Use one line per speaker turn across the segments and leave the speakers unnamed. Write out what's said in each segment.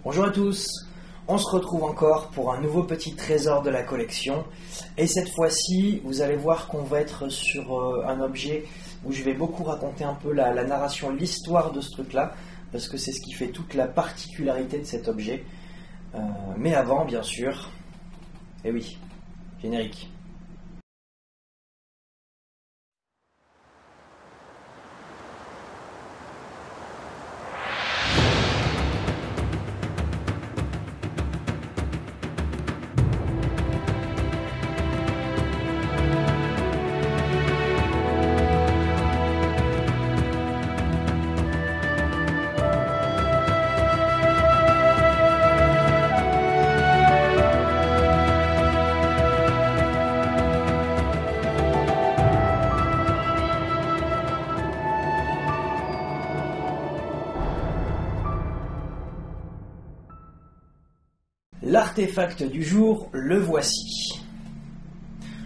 Bonjour à tous, on se retrouve encore pour un nouveau petit trésor de la collection et cette fois-ci vous allez voir qu'on va être sur un objet où je vais beaucoup raconter un peu la narration, l'histoire de ce truc-là parce que c'est ce qui fait toute la particularité de cet objet. Mais avant bien sûr, eh oui, générique. L'artefact du jour, le voici.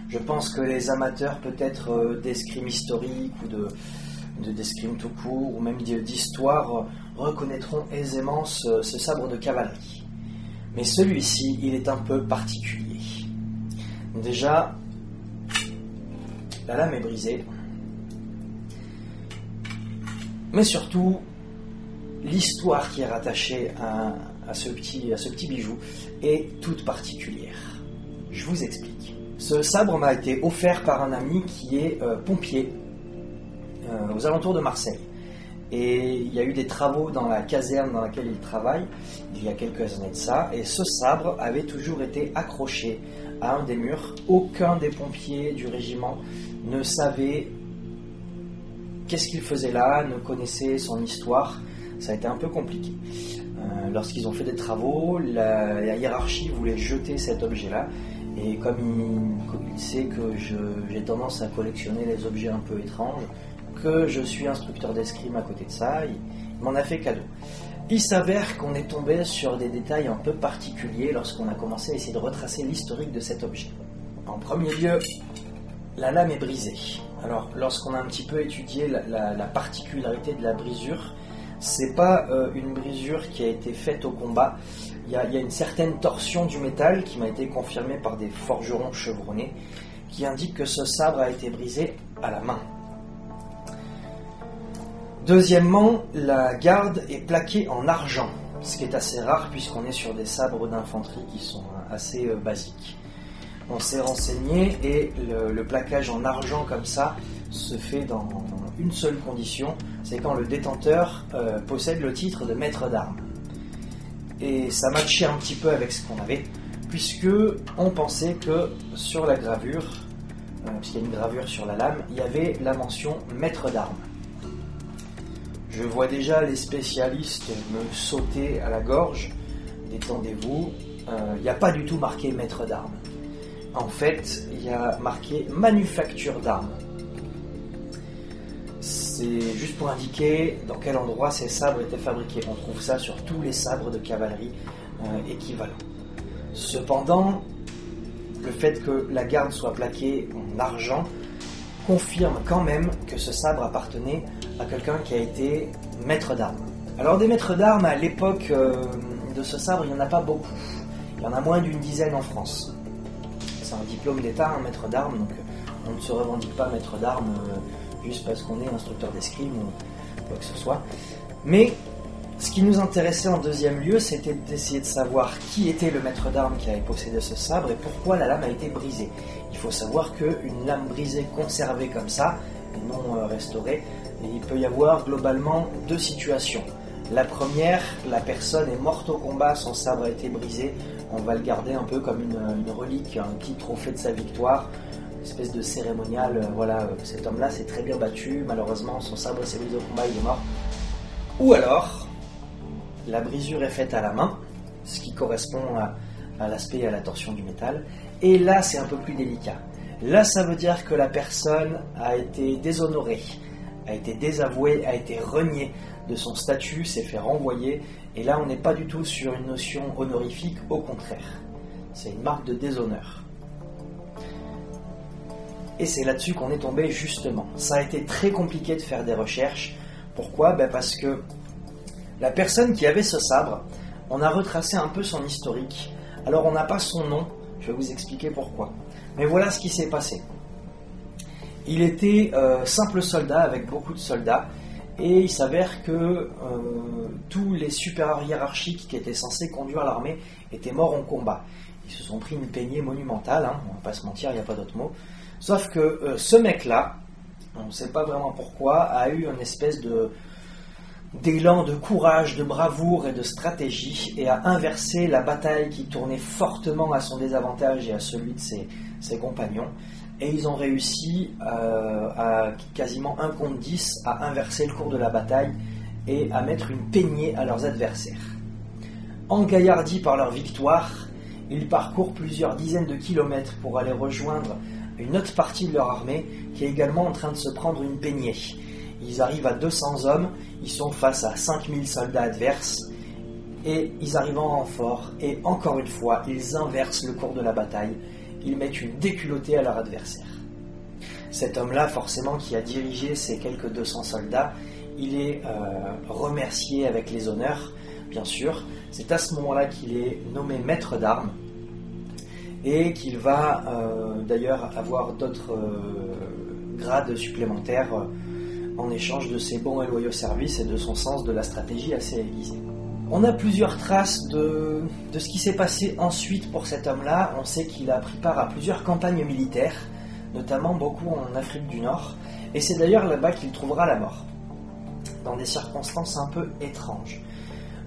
Je pense que les amateurs peut-être d'escrime historique ou d'escrime tout court ou même d'histoire reconnaîtront aisément ce sabre de cavalerie. Mais celui-ci, il est un peu particulier. Déjà, la lame est brisée. Mais surtout, l'histoire qui est rattachée à ce petit bijou est toute particulière. Je vous explique. Ce sabre m'a été offert par un ami qui est pompier aux alentours de Marseille. Et il y a eu des travaux dans la caserne dans laquelle il travaille il y a quelques années de ça, et ce sabre avait toujours été accroché à un des murs. Aucun des pompiers du régiment ne savait qu'est-ce qu'il faisait là, ne connaissait son histoire. Ça a été un peu compliqué. Lorsqu'ils ont fait des travaux, la hiérarchie voulait jeter cet objet-là. Et comme il sait que j'ai tendance à collectionner les objets un peu étranges, que je suis instructeur d'escrime à côté de ça, il m'en a fait cadeau. Il s'avère qu'on est tombé sur des détails un peu particuliers lorsqu'on a commencé à essayer de retracer l'historique de cet objet. En premier lieu, la lame est brisée. Alors, lorsqu'on a un petit peu étudié la particularité de la brisure, c'est pas une brisure qui a été faite au combat. Il y a une certaine torsion du métal qui m'a été confirmée par des forgerons chevronnés qui indique que ce sabre a été brisé à la main. Deuxièmement, la garde est plaquée en argent, ce qui est assez rare puisqu'on est sur des sabres d'infanterie qui sont assez basiques. On s'est renseigné et le plaquage en argent comme ça se fait dans une seule condition, c'est quand le détenteur possède le titre de maître d'armes. Et ça matchait un petit peu avec ce qu'on avait, puisque on pensait que sur la gravure, puisqu'il y a une gravure sur la lame, il y avait la mention maître d'armes. Je vois déjà les spécialistes me sauter à la gorge, détendez-vous, il n'y a pas du tout marqué maître d'armes. En fait, il y a marqué manufacture d'armes. C'est juste pour indiquer dans quel endroit ces sabres étaient fabriqués. On trouve ça sur tous les sabres de cavalerie équivalents. Cependant, le fait que la garde soit plaquée en argent confirme quand même que ce sabre appartenait à quelqu'un qui a été maître d'armes. Alors des maîtres d'armes, à l'époque de ce sabre, il n'y en a pas beaucoup. Il y en a moins d'une dizaine en France. C'est un diplôme d'État, un maître d'armes, donc on ne se revendique pas maître d'armes juste parce qu'on est instructeur d'escrime ou quoi que ce soit. Mais ce qui nous intéressait en deuxième lieu, c'était d'essayer de savoir qui était le maître d'armes qui avait possédé ce sabre et pourquoi la lame a été brisée. Il faut savoir qu'une lame brisée conservée comme ça, et non restaurée, il peut y avoir globalement deux situations. La première, la personne est morte au combat, son sabre a été brisé, on va le garder un peu comme une relique, un petit trophée de sa victoire, une espèce de cérémonial, voilà, cet homme-là s'est très bien battu, malheureusement son sabre s'est brisé au combat, il est mort. Ou alors, la brisure est faite à la main, ce qui correspond à l'aspect et à la torsion du métal, et là c'est un peu plus délicat. Là ça veut dire que la personne a été déshonorée, a été désavouée, a été reniée de son statut, s'est fait renvoyer, et là on n'est pas du tout sur une notion honorifique, au contraire. C'est une marque de déshonneur. Et c'est là-dessus qu'on est tombé justement. Ça a été très compliqué de faire des recherches. Pourquoi ? Parce que la personne qui avait ce sabre On a retracé un peu son historique. Alors on n'a pas son nom, je vais vous expliquer pourquoi. Mais voilà ce qui s'est passé. Il était simple soldat avec beaucoup de soldats, et il s'avère que tous les supérieurs hiérarchiques qui étaient censés conduire l'armée étaient morts en combat. Ils se sont pris une peignée monumentale, hein, on va pas se mentir, il n'y a pas d'autre mot. Sauf que ce mec-là, on ne sait pas vraiment pourquoi, a eu une espèce d'élan de courage, de bravoure et de stratégie, et a inversé la bataille qui tournait fortement à son désavantage et à celui de ses compagnons. Et ils ont réussi à quasiment 1 contre 10 à inverser le cours de la bataille et à mettre une peignée à leurs adversaires. Engaillardis par leur victoire, ils parcourent plusieurs dizaines de kilomètres pour aller rejoindre une autre partie de leur armée qui est également en train de se prendre une peignée. Ils arrivent à 200 hommes, ils sont face à 5000 soldats adverses, et ils arrivent en renfort, et encore une fois, ils inversent le cours de la bataille. Ils mettent une déculottée à leur adversaire. Cet homme-là, forcément, qui a dirigé ces quelques 200 soldats, il est remercié avec les honneurs, bien sûr. C'est à ce moment-là qu'il est nommé maître d'armes et qu'il va d'ailleurs avoir d'autres grades supplémentaires en échange de ses bons et loyaux services et de son sens de la stratégie assez aiguisé. On a plusieurs traces de ce qui s'est passé ensuite pour cet homme-là. On sait qu'il a pris part à plusieurs campagnes militaires, notamment beaucoup en Afrique du Nord, et c'est d'ailleurs là-bas qu'il trouvera la mort, dans des circonstances un peu étranges.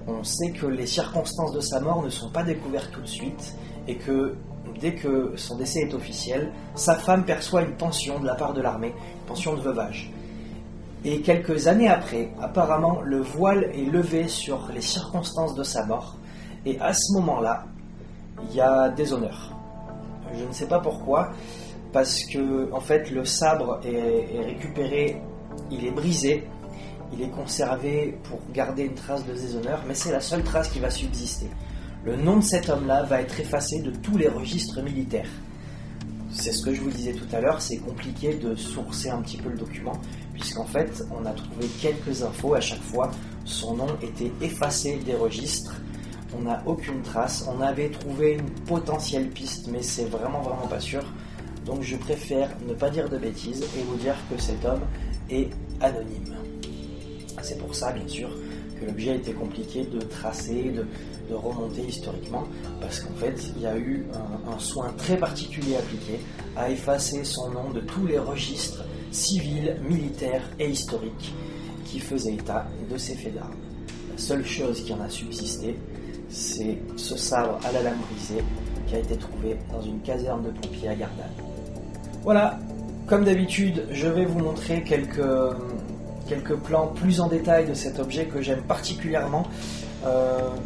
On sait que les circonstances de sa mort ne sont pas découvertes tout de suite, et que dès que son décès est officiel, sa femme perçoit une pension de la part de l'armée, une pension de veuvage. Et quelques années après, apparemment, le voile est levé sur les circonstances de sa mort. Et à ce moment-là, il y a des honneurs. Je ne sais pas pourquoi, parce que en fait, le sabre est récupéré, il est brisé, il est conservé pour garder une trace de déshonneur, mais c'est la seule trace qui va subsister. Le nom de cet homme-là va être effacé de tous les registres militaires. C'est ce que je vous disais tout à l'heure, c'est compliqué de sourcer un petit peu le document, puisqu'en fait, on a trouvé quelques infos à chaque fois. Son nom était effacé des registres, on n'a aucune trace. On avait trouvé une potentielle piste, mais c'est vraiment pas sûr. Donc je préfère ne pas dire de bêtises et vous dire que cet homme est anonyme. C'est pour ça, bien sûr, que l'objet était compliqué de tracer, de remonter historiquement, parce qu'en fait, il y a eu un soin très particulier appliqué à effacer son nom de tous les registres civils, militaires et historiques qui faisaient état de ces faits d'armes. La seule chose qui en a subsisté, c'est ce sabre à la lame brisée qui a été trouvé dans une caserne de pompiers à Gardanne. Voilà, comme d'habitude, je vais vous montrer quelques plans plus en détail de cet objet que j'aime particulièrement.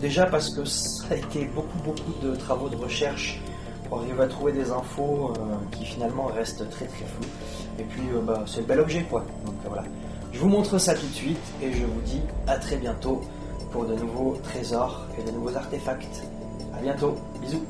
Déjà parce que ça a été beaucoup de travaux de recherche pour arriver à trouver des infos qui finalement restent très floues. Et puis c'est un bel objet quoi. Donc voilà. Je vous montre ça tout de suite et je vous dis à très bientôt pour de nouveaux trésors et de nouveaux artefacts. A bientôt, bisous.